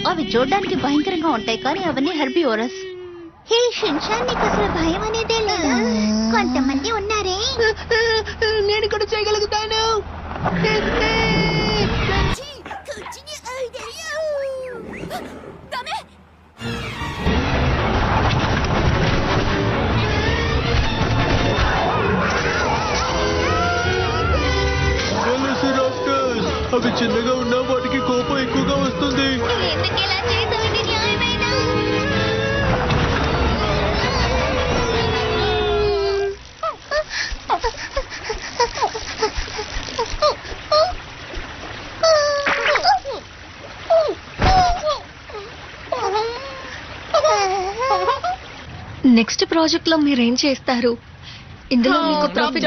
అవి చూడడానికి భయంకరంగా ఉంటాయి కానీ అవన్నీ హెర్బివోరస్. హే షిన్చాన్, నీకు అసలు భయం అనేదే లేదా? కొంతమంది ఉన్నారే. నేను కూడా చేయగలుగుతాను. అవి చిన్నగా ఉన్నా వాటికి కోపం ఎక్కువగా వస్తుంది. ఎందుకు ఇలా చేసావు? ఇది న్యాయమేనా? నెక్స్ట్ ప్రాజెక్ట్ లో మీరేం చేస్తారు? ఇందులో మీకు ప్రాఫిట్